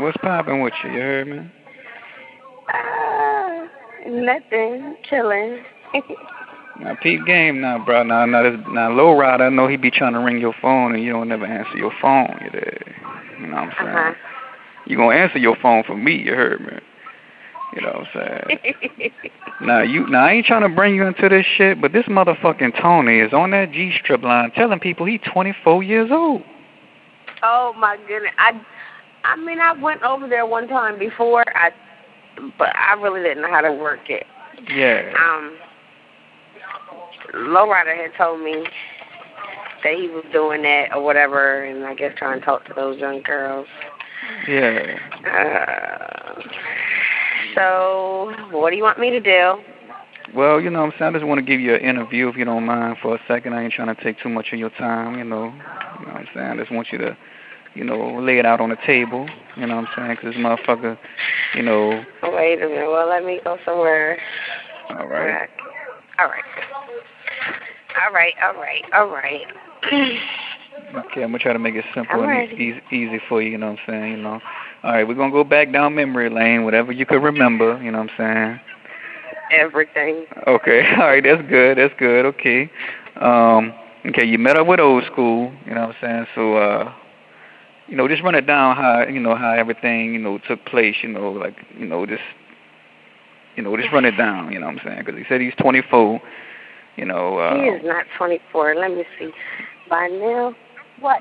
What's poppin' with you? You heard me? Nothing. Chilling. Now, peep game now, bro. Now, low rider. I know he be trying to ring your phone and you don't never answer your phone. You there? You know what I'm saying? You gonna answer your phone for me? You heard me? You know what I'm saying? Now I ain't trying to bring you into this shit, but this motherfucking Tony is on that G strip line telling people he 24 years old. Oh my goodness. I mean, I went over there one time before. But I really didn't know how to work it. Yeah. Lowrider had told me that he was doing that or whatever, and I guess trying to talk to those young girls. Yeah. So, what do you want me to do? Well, you know what I'm saying, I just want to give you an interview if you don't mind for a second. I ain't trying to take too much of your time, you know. You know what I'm saying? I just want you to, you know, lay it out on the table, you know what I'm saying? Because this motherfucker, you know. Wait a minute. Well, let me go somewhere. All right. All right. Okay, I'm going to try to make it simple and easy for you, you know what I'm saying, you know. All right, we're going to go back down memory lane, whatever you could remember, you know what I'm saying. Everything. Okay, all right, that's good, okay. Okay, you met up with old school, you know what I'm saying, so, you know, just run it down how everything, you know, took place, you know, like, you know, just run it down, you know what I'm saying, because he said he's 24, you know. He is not 24, let me see. By now, what?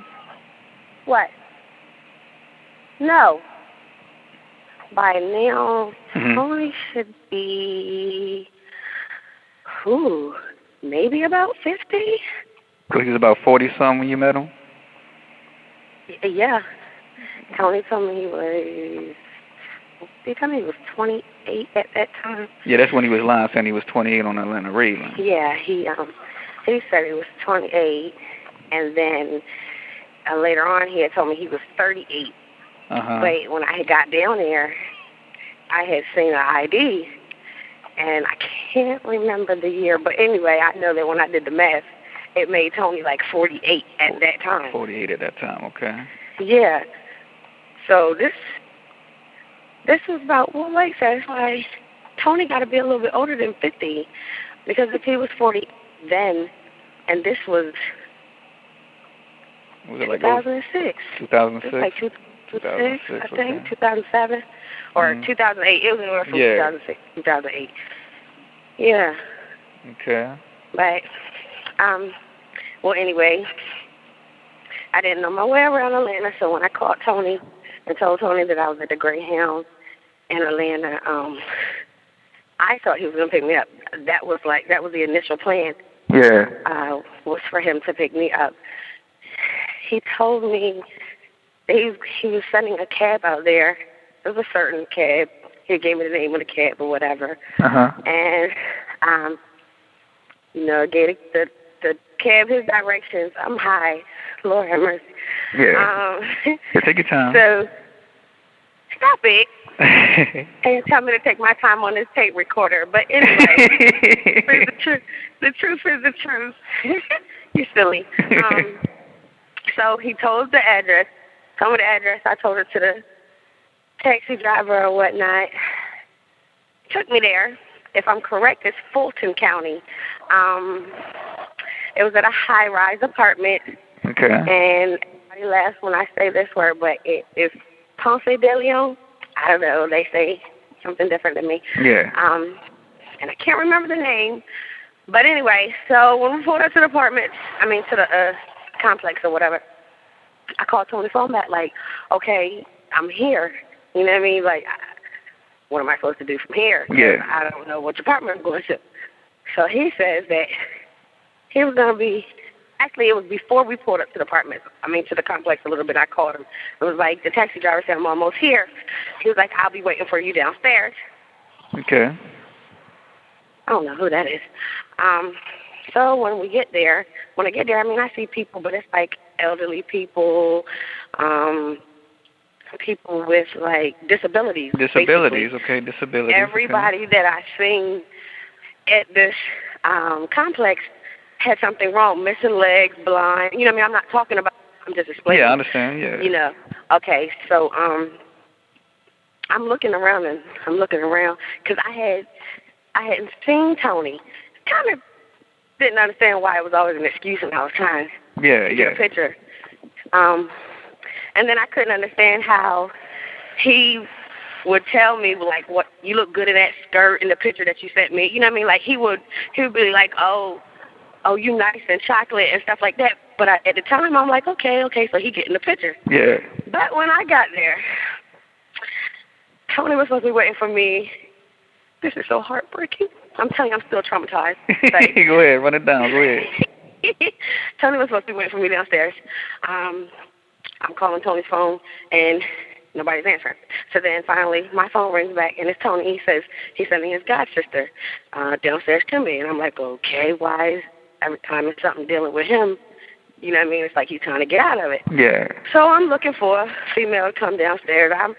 No. By now, Tony should be, maybe about 50. So he's about 40-something when you met him? Yeah. Tony told me he was 28 at that time. Yeah, that's when he was lying, saying he was 28 on the Atlanta Ravens. Yeah, he said he was 28, and then later on he had told me he was 38. But when I got down there, I had seen an ID, and I can't remember the year. But anyway, I know that when I did the math, it made Tony like 48 at that time. 48 at that time, okay. Yeah. So this was about, well, like I said, it's like Tony got to be a little bit older than 50, because if he was 40 then, and this was it like 2006. 2006? It was like 2006, I think, 2007, or 2008. It was anywhere from 2006 to 2008. Yeah. Okay. But, well, anyway, I didn't know my way around Atlanta, so when I called Tony and told Tony that I was at the Greyhound in Atlanta, I thought he was going to pick me up. That was the initial plan. Yeah. Was for him to pick me up. He told me that he was sending a cab out there. It was a certain cab. He gave me the name of the cab or whatever. And, you know, gave the cab his directions. I'm high. Lord have mercy. Yeah. Take your time. So, stop it. And tell me to take my time on this tape recorder. But anyway, the truth is the truth. You're silly. So he told the address. Told me the address. I told her to the taxi driver or whatnot. Took me there. If I'm correct, it's Fulton County. It was at a high-rise apartment. Okay. And everybody laughs when I say this word, but it's Ponce de Leon. I don't know. They say something different than me. Yeah. And I can't remember the name. But anyway, so when we pulled up to the apartment, to the complex or whatever, I called Tony's phone back like, okay, I'm here. You know what I mean? Like, what am I supposed to do from here? Yeah. I don't know which apartment I'm going to. So he says that he was going to be, actually it was before we pulled up to the apartment, to the complex a little bit. I called him. It was like the taxi driver said, I'm almost here. He was like, I'll be waiting for you downstairs. Okay. I don't know who that is. So when I get there, I see people, but it's like elderly people, people with like disabilities. Disabilities, okay, disabilities. Everybody that I seen at this complex had something wrong, missing legs, blind. You know what I mean? I'm not talking about, I'm just explaining. Yeah, I understand, yeah. You know, okay, so I'm looking around because I hadn't seen Tony. Kind of didn't understand why it was always an excuse when I was trying to get a picture. And then I couldn't understand how he would tell me, like, what you look good in that skirt in the picture that you sent me. You know what I mean? Like, he would be like, oh, you nice and chocolate and stuff like that. But at the time, I'm like, okay, so he getting the picture. Yeah. But when I got there, Tony was supposed to be waiting for me. This is so heartbreaking. I'm telling you, I'm still traumatized. Go ahead, run it down. Go ahead. Tony was supposed to be waiting for me downstairs. I'm calling Tony's phone, and nobody's answering. So then finally, my phone rings back, and it's Tony. He says he's sending his god sister downstairs to me. And I'm like, okay, why is every time it's something dealing with him, you know what I mean? It's like he's trying to get out of it. Yeah. So I'm looking for a female to come downstairs. I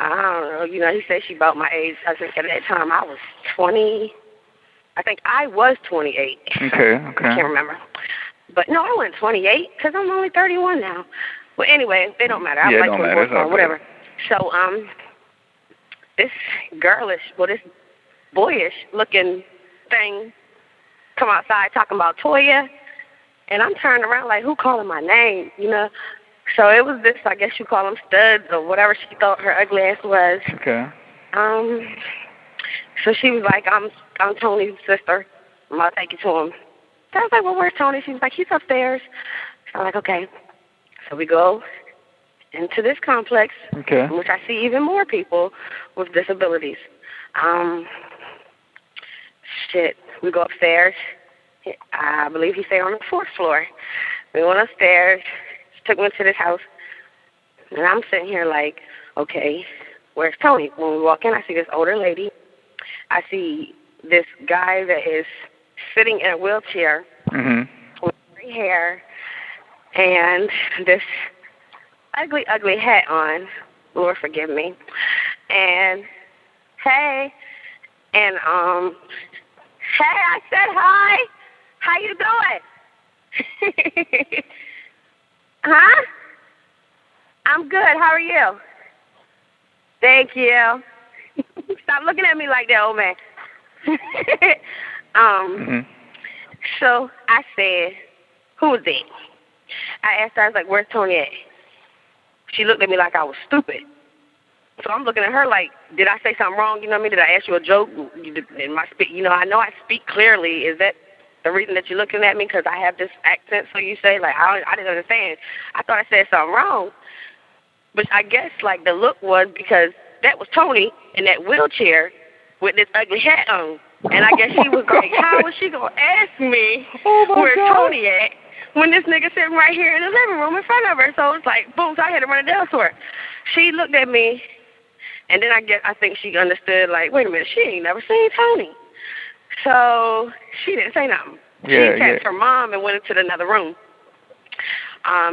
don't know, you know, he said she about my age. I think at that time I was 20. I think I was 28. Okay. I can't remember. But no, I wasn't 28 because I'm only 31 now. Well, anyway, it don't matter. I was like 24 or whatever. So, this this boyish looking thing come outside talking about Toya, and I'm turning around like, who calling my name, you know? So it was this, I guess you call them studs or whatever she thought her ugly ass was. Okay. So she was like, I'm Tony's sister. I'm going to take you to him. So I was like, well, where's Tony? She was like, he's upstairs. So I'm like, okay. So we go into this complex, in which I see even more people with disabilities. We go upstairs. I believe he stayed on the 4th floor. We went upstairs. Took me to this house, and I'm sitting here like, okay, where's Tony? When we walk in, I see this older lady. I see this guy that is sitting in a wheelchair with gray hair and this ugly, ugly hat on. Lord forgive me. And hey, I said hi. How you doing? Huh? I'm good. How are you? Thank you. Stop looking at me like that, old man. So I said, who is it? I asked her, I was like, where's Tony at? She looked at me like I was stupid. So I'm looking at her like, did I say something wrong? You know what I mean? Did I ask you a joke? I know I speak clearly. Is that the reason that you're looking at me? Because I have this accent, so you say? Like, I didn't understand. I thought I said something wrong. But I guess, like, the look was because that was Tony in that wheelchair with this ugly hat on. And I guess she was like, how was she going to ask me where Tony at when this nigga sitting right here in the living room in front of her? So it's like, boom, so I had to run it down to her. She looked at me, and then I think she understood, like, wait a minute, she ain't never seen Tony. So she didn't say nothing. She texted her mom and went into another room.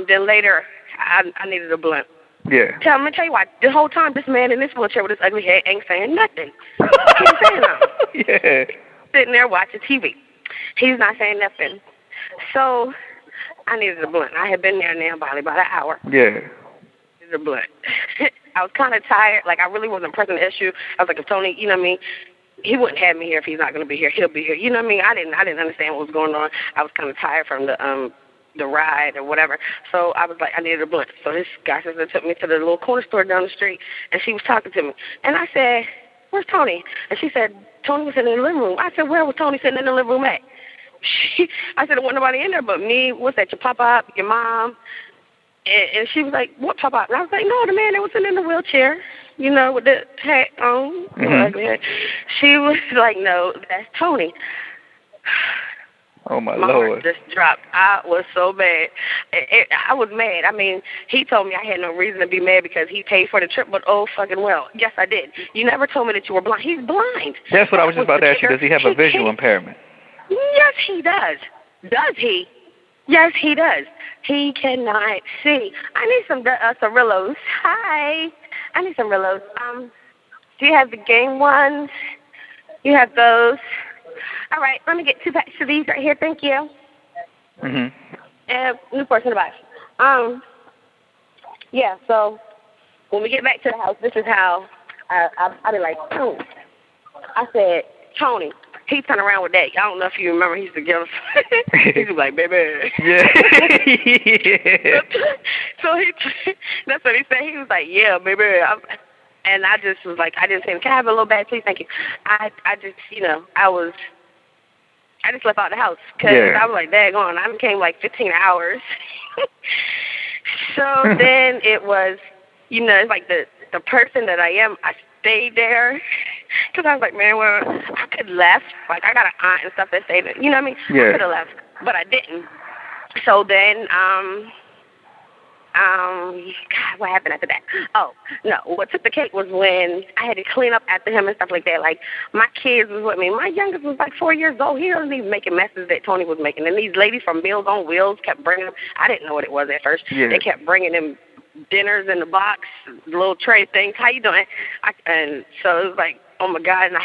Then later, I needed a blunt. Yeah. Tell you what, the whole time this man in this wheelchair with his ugly head ain't saying nothing. He ain't saying nothing. Yeah. Sitting there watching TV. He's not saying nothing. So I needed a blunt. I had been there now probably about an hour. Yeah. Needed a blunt. I was kind of tired. Like, I really wasn't pressing the issue. I was like, if Tony, you know what I mean, he wouldn't have me here if he's not going to be here. He'll be here. You know what I mean? I didn't understand what was going on. I was kind of tired from the ride or whatever. So I was like, I needed a blunt. So this guy sister took me to the little corner store down the street, and she was talking to me. And I said, where's Tony? And she said, Tony was sitting in the living room. I said, where was Tony sitting in the living room at? I said, there wasn't nobody in there but me. What's that, your papa, your mom? And she was like, what papa? And I was like, no, the man that was sitting in the wheelchair, you know, with the hat on. She was like, no, that's Tony. Oh, my Lord. Lord. Just dropped. I was so mad. I was mad. I mean, he told me I had no reason to be mad because he paid for the trip, but oh, fucking well. Yes, I did. You never told me that you were blind. He's blind. That's what I was just about to ask you. Does he have a visual impairment? Yes, he does. Does he? Yes, he does. He cannot see. I need some Cirillos. Hi. I need some Cirillos. Do you have the game ones? You have those? All right, let me get 2 packs of these right here. Thank you. And Newport's in the box. Yeah, so when we get back to the house, this is how I be like, Tony. I said, Tony. He turned around with that. I don't know if you remember. He used to give us. He was like, baby. Yeah. So that's what he said. He was like, yeah, baby. And I just was like, I didn't say, can I have a little bag, please? Thank you. I just, I just left out the house because I was like, daggone, I came like 15 hours. So then it was, it's like the person that I am, I stayed there because I was like, man, well, I could have left. Like, I got an aunt and stuff that stayed there. You know what I mean? Yeah. I could have left, but I didn't. So then, God, what happened after that? Oh, no, what took the cake was when I had to clean up after him and stuff like that. Like, my kids was with me. My youngest was like 4 years old. He wasn't even making messes that Tony was making. And these ladies from Meals on Wheels kept bringing them. I didn't know what it was at first. Yeah. They kept bringing them dinners in the box, little tray things. How you doing? And so it was like, oh, my God. And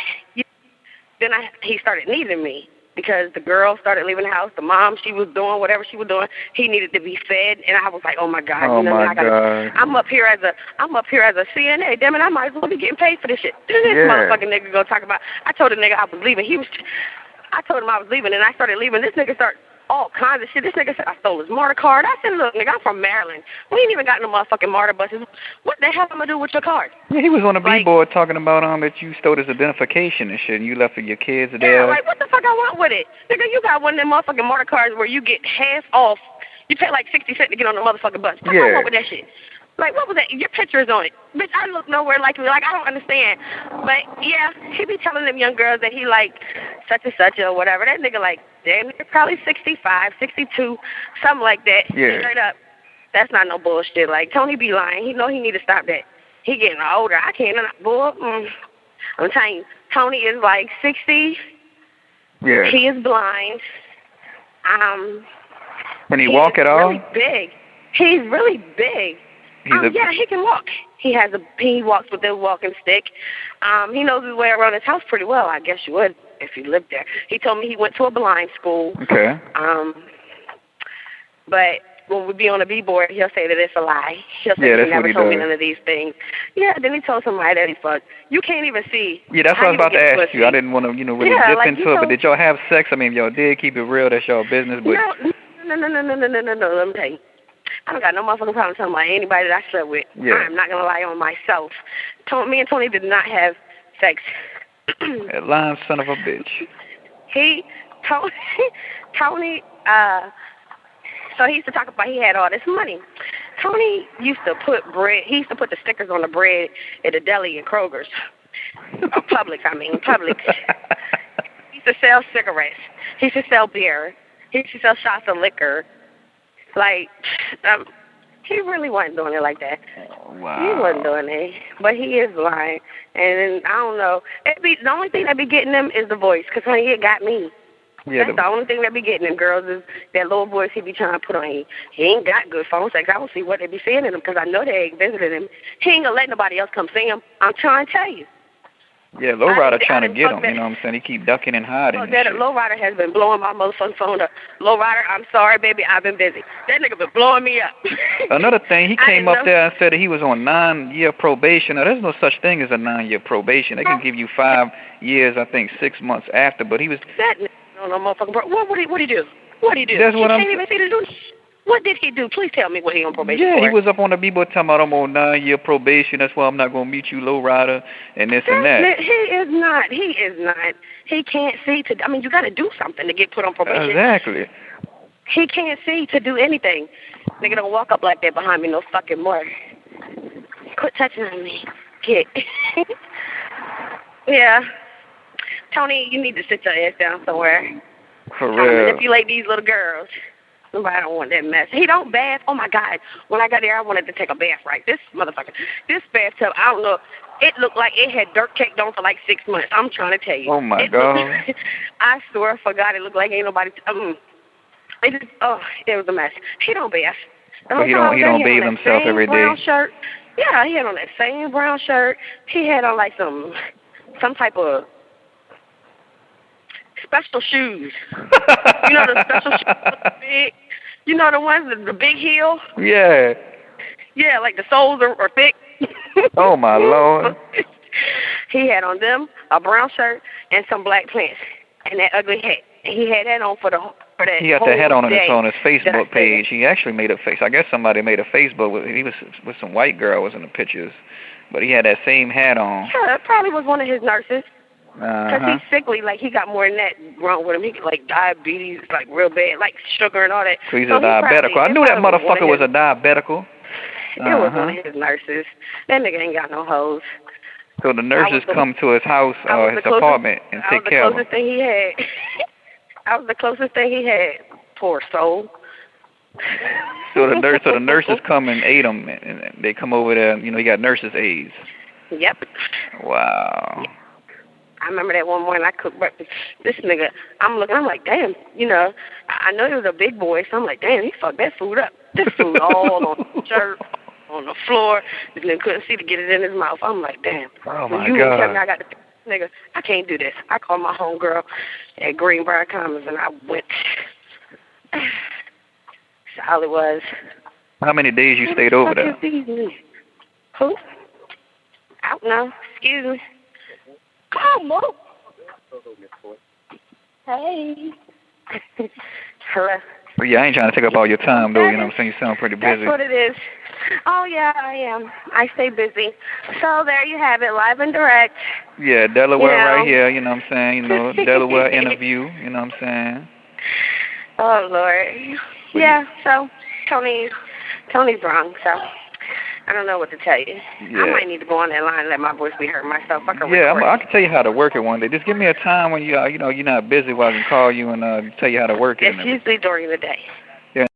he started needing me. Because the girl started leaving the house, the mom, she was doing whatever she was doing. He needed to be fed, and I was like, "Oh my God!" Oh my God! I'm up here as a CNA. Damn it, I might as well be getting paid for this shit. This motherfucking nigga go talk about. I told the nigga I was leaving. I told him I was leaving, and I started leaving. This nigga started all kinds of shit. This nigga said I stole his MARTA card. I said, look, nigga, I'm from Maryland. We ain't even got no motherfucking MARTA buses. What the hell am I gonna do with your card? Yeah, he was on the B-board talking about that you stole his identification and shit, and you left for your kids there. Yeah, like, what the fuck I want with it? Nigga, you got one of them motherfucking MARTA cards where you get half off. You pay like 60 cents to get on the motherfucking bus. What I want with that shit? Like, what was that? Your picture is on it. Bitch, I look nowhere like you. Like, I don't understand. But, yeah, he be telling them young girls that he like such and such or whatever. That nigga like, damn, they're probably 65, 62, something like that. Yeah. Straight up. That's not no bullshit. Like, Tony be lying. He know he need to stop that. He getting older. I can't. I'm telling you, Tony is like 60. Yeah. He is blind. Can he walk at all? Really big. He's really big. Yeah, he can walk. He walks with a walking stick. He knows his way around his house pretty well. I guess you would if you lived there. He told me he went to a blind school. Okay. But when we be on the B-board, he'll say that it's a lie. He'll say he never told me none of these things. Yeah, then he told somebody that he fucked. You can't even see. Yeah, that's what I was about to ask you. I didn't want to, really dip into it, but did y'all have sex? I mean, if y'all did, keep it real. That's y'all business. But No. Let me tell you. I don't got no motherfucking problem talking about anybody that I slept with. Yeah. I'm not going to lie on myself. Me and Tony did not have sex. That lying son of a bitch. Tony, so he used to talk about he had all this money. Tony used to put the stickers on the bread at the deli and Kroger's. Publix. He used to sell cigarettes. He used to sell beer. He used to sell shots of liquor. Like, he really wasn't doing it like that. Oh, wow. He wasn't doing it, but he is lying. And I don't know. The only thing that be getting them is the voice, because honey, it got me. Yeah, that's the only thing that be getting them girls is that little voice he be trying to put on. He ain't got good phone sex. I don't see what they be seeing in him, because I know they ain't visiting him. He ain't gonna let nobody else come see him. I'm trying to tell you. Yeah, Lowrider trying to get him, you know what I'm saying? He keep ducking and hiding. Lowrider has been blowing my motherfucking phone up. Lowrider, I'm sorry, baby, I've been busy. That nigga been blowing me up. Another thing, he came up there and said that he was on 9-year probation. Now, there's no such thing as a 9-year probation. They can give you 5 years, I think, 6 months after, but he was... That nigga, no motherfucking what did he do? What did he do? That's what can't even see the dude. What did he do? Please tell me what he on probation for. Yeah, he was up on the B-board talking about I'm on 9-year probation. That's why I'm not going to meet you, Lowrider, and this and that. He is not. He can't see to... I mean, you got to do something to get put on probation. Exactly. He can't see to do anything. Nigga don't walk up like that behind me no fucking more. Quit touching on me. Get. Yeah. Tony, you need to sit your ass down somewhere. For real. Manipulate these little girls. Nobody don't want that mess. He don't bath. Oh, my God. When I got there, I wanted to take a bath, right? This bathtub, I don't know. It looked like it had dirt caked on for like 6 months. I'm trying to tell you. Oh, my God. I swear for God, it looked like ain't nobody... it was a mess. He don't bath. So he don't bathe himself every day. Brown shirt. Yeah, he had on that same brown shirt. He had on like some type of special shoes. You know the special shoes, big. You know the ones with the big heel. Yeah. Yeah, like the soles are thick. Oh my Lord. He had on them a brown shirt and some black pants and that ugly hat. And he had that on for that. He got that hat on his Facebook that page. He actually made a face. I guess somebody made a Facebook. He was with some white girl was in the pictures, but he had that same hat on. Yeah, it probably was one of his nurses. Because Uh-huh. he's sickly, like he got more than that wrong with him. He got like diabetes, like real bad, like sugar and all that. So he's a diabetical. I knew that motherfucker was a diabetical. It was one of his nurses. That nigga ain't got no hoes. So the nurses come to his house or his apartment and take care of him. I was the closest thing he had. I was the closest thing he had. Poor soul. So the nurses come and aid him, and they come over there. You know, he got nurses' aides. Yep. Wow. I remember that one morning I cooked breakfast. This nigga, I'm like, damn, you know, I know he was a big boy, so I'm like, damn, he fucked that food up. This food all on the shirt, on the floor. This nigga couldn't see to get it in his mouth. I'm like, damn. Oh, my you God. Tell me I got the nigga, I can't do this. I called my homegirl at Greenbrier Commons, and I went. That's all it was. How many days you stayed over there? Who? I don't know. Excuse me. Come on. Hey. Hello. Well, yeah, I ain't trying to take up all your time, though. You know what I'm saying? You sound pretty busy. That's what it is. Oh, yeah, I am. I stay busy. So there you have it, live and direct. Yeah, Delaware right here, you know what I'm saying? You know, Delaware interview, you know what I'm saying? Oh, Lord. Yeah, so Tony's wrong, so I don't know what to tell you. Yeah. I might need to go on that line and let my voice be heard myself. I can tell you how to work it one day. Just give me a time when you're not busy where I can call you and tell you how to work it. It's usually during the day.